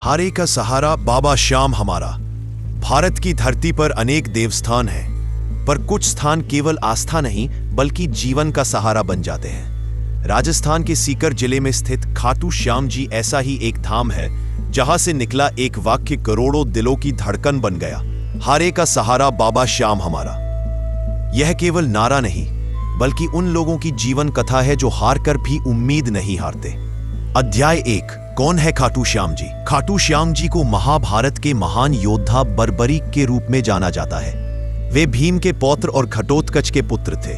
हारे का सहारा बाबा श्याम हमारा। भारत की धरती पर अनेक देवस्थान हैं, पर कुछ स्थान केवल आस्था नहीं बल्कि जीवन का सहारा बन जाते हैं। राजस्थान के सीकर जिले में स्थित खाटू श्याम जी ऐसा ही एक धाम है जहां से निकला एक वाक्य करोड़ों दिलों की धड़कन बन गया। हारे का सहारा बाबा श्याम हमारा। यह केवल नारा नहीं बल्कि उन लोगों की जीवन कथा है जो हार कर भी उम्मीद नहीं हारते। अध्याय 1। कौन है खाटू श्याम जी? खाटू श्याम जी को महाभारत के महान योद्धा बर्बरीक के रूप में जाना जाता है। वे भीम के पौत्र और घटोत्कच के पुत्र थे।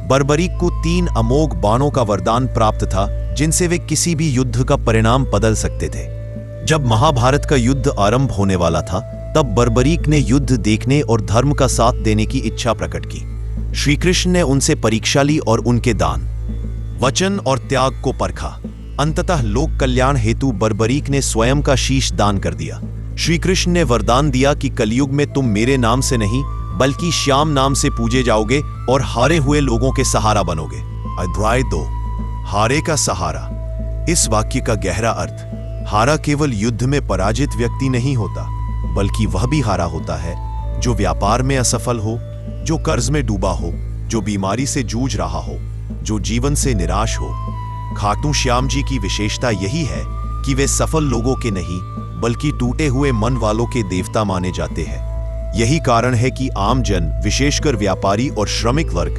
बर्बरीक को 3 अमोघ बाणों का वरदान प्राप्त था जिनसे वे किसी भी युद्ध का परिणाम बदल सकते थे। जब महाभारत का युद्ध आरंभ होने वाला था तब बर्बरीक ने युद्ध देखने और धर्म का साथ देने की इच्छा प्रकट की। श्री कृष्ण ने उनसे परीक्षा ली और उनके दान, वचन और त्याग को परखा। अंततः लोक कल्याण हेतु बर्बरीक ने स्वयं का शीश दान कर दिया। श्री कृष्ण ने वरदान दिया कि कलयुग में तुम मेरे नाम से नहीं बल्कि श्याम नाम से पूजे जाओगे और हारे हुए लोगों के सहारा बनोगे। अध्याय 2। हारे का सहारा। इस वाक्य का गहरा अर्थ, हारा केवल युद्ध में पराजित व्यक्ति नहीं होता बल्कि वह भी हारा होता है जो व्यापार में असफल हो, जो कर्ज में डूबा हो, जो बीमारी से जूझ रहा हो, जो जीवन से निराश हो। खाटू श्याम जी की विशेषता यही है कि वे सफल लोगों के नहीं बल्कि टूटे हुए मन वालों के देवता माने जाते हैं। यही कारण है कि आम जन, विशेषकर व्यापारी और श्रमिक वर्ग,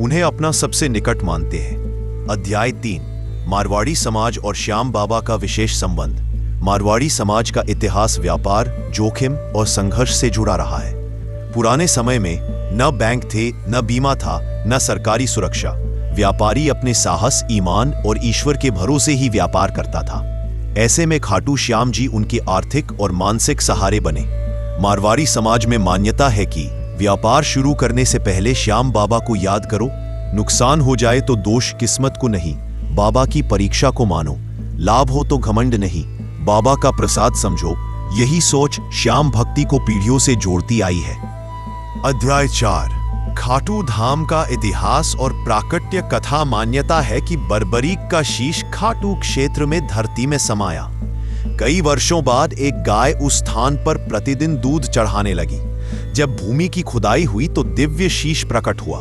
उन्हें अपना सबसे निकट मानते हैं। अध्याय 3। मारवाड़ी समाज और श्याम बाबा का विशेष संबंध। मारवाड़ी समाज का इतिहास व्यापार, जोखिम और संघर्ष से जुड़ा रहा है। पुराने समय में न बैंक थे, न बीमा था, न सरकारी सुरक्षा। व्यापारी अपने साहस, ईमान और ईश्वर के भरोसे ही व्यापार करता था। ऐसे में खाटू श्याम जी उनके आर्थिक और मानसिक सहारे बने। मारवाड़ी समाज में मान्यता है कि व्यापार शुरू करने से पहले श्याम बाबा को याद करो। नुकसान हो जाए तो दोष किस्मत को नहीं, बाबा की परीक्षा को मानो। लाभ हो तो घमंड नहीं, बाबा का प्रसाद समझो। यही सोच श्याम भक्ति को पीढ़ियों से जोड़ती आई है। अध्याय 4। खाटू धाम का इतिहास और प्राकट्य कथा। मान्यता है कि बर्बरीक का शीश खाटू क्षेत्र में धरती में समाया। कई वर्षों बाद एक गाय उस स्थान पर प्रतिदिन दूध चढ़ाने लगी। जब भूमि की खुदाई हुई तो दिव्य शीश प्रकट हुआ।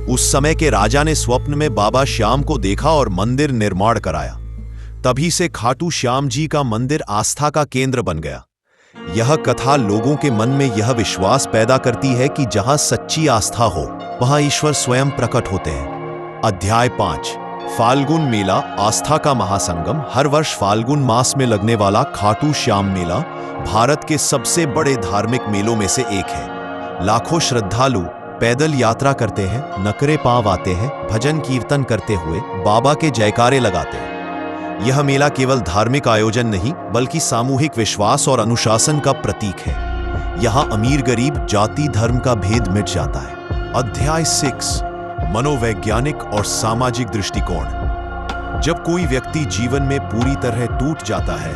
उस समय के राजा ने स्वप्न में बाबा श्याम को देखा और मंदिर निर्माण कराया। तभी से खाटू श्याम जी का मंदिर आस्था का केंद्र बन गया। यह कथा लोगों के मन में यह विश्वास पैदा करती है कि जहां सच्ची आस्था हो वहां ईश्वर स्वयं प्रकट होते हैं। अध्याय 5। फाल्गुन मेला, आस्था का महासंगम। हर वर्ष फाल्गुन मास में लगने वाला खाटू श्याम मेला भारत के सबसे बड़े धार्मिक मेलों में से एक है। लाखों श्रद्धालु पैदल यात्रा करते हैं, नकरे पांव आते हैं, भजन कीर्तन करते हुए बाबा के जयकारे लगाते हैं। यह मेला केवल धार्मिक आयोजन नहीं बल्कि सामूहिक विश्वास और अनुशासन का प्रतीक है। यहां अमीर गरीब, जाति धर्म का भेद मिट जाता है। अध्याय 6। मनोवैज्ञानिक और सामाजिक दृष्टिकोण। जब कोई व्यक्ति जीवन में पूरी तरह टूट जाता है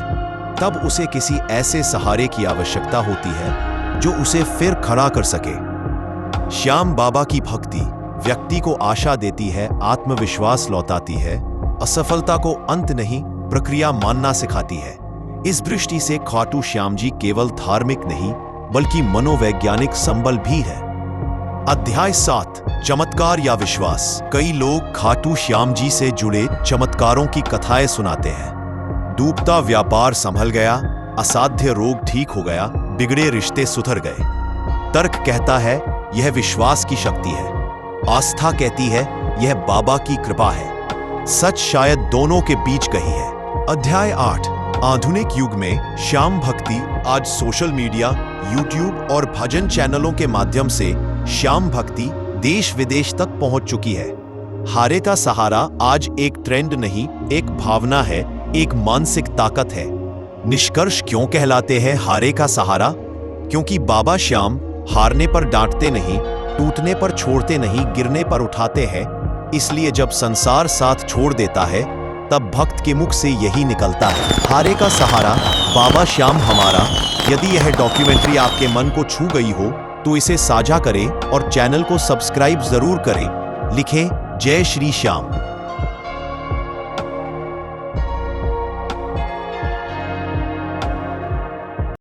तब उसे किसी ऐसे सहारे की आवश्यकता होती है जो उसे फिर खड़ा कर सके। श्याम बाबा की भक्ति व्यक्ति को आशा देती है, आत्मविश्वास लौटाती है, असफलता को अंत नहीं प्रक्रिया मानना सिखाती है। इस दृष्टि से खाटू श्याम जी केवल धार्मिक नहीं बल्कि मनोवैज्ञानिक संबल भी है। अध्याय 7। चमत्कार या विश्वास। कई लोग खाटू श्याम जी से जुड़े चमत्कारों की कथाएं सुनाते हैं। डूबता व्यापार संभल गया, असाध्य रोग ठीक हो गया, बिगड़े रिश्ते सुधर गए। तर्क कहता है यह विश्वास की शक्ति है, आस्था कहती है यह बाबा की कृपा है। सच शायद दोनों के बीच कहीं है। अध्याय 8। आधुनिक युग में श्याम भक्ति। आज सोशल मीडिया, यूट्यूब और भजन चैनलों के माध्यम से श्याम भक्ति देश विदेश तक पहुंच चुकी है। हारे का सहारा आज एक ट्रेंड नहीं, एक भावना है, एक मानसिक ताकत है। निष्कर्ष क्यों कहलाते हैं हारे का सहारा? क्योंकि बाबा श्याम हारने पर डांटते नहीं, टूटने पर छोड़ते नहीं, गिरने पर उठाते हैं। इसलिए जब संसार साथ छोड़ देता है तब भक्त के मुख से यही निकलता है, हारे का सहारा बाबा श्याम हमारा। यदि यह डॉक्यूमेंट्री आपके मन को छू गई हो तो इसे साझा करें और चैनल को सब्सक्राइब जरूर करें। लिखें जय श्री श्याम।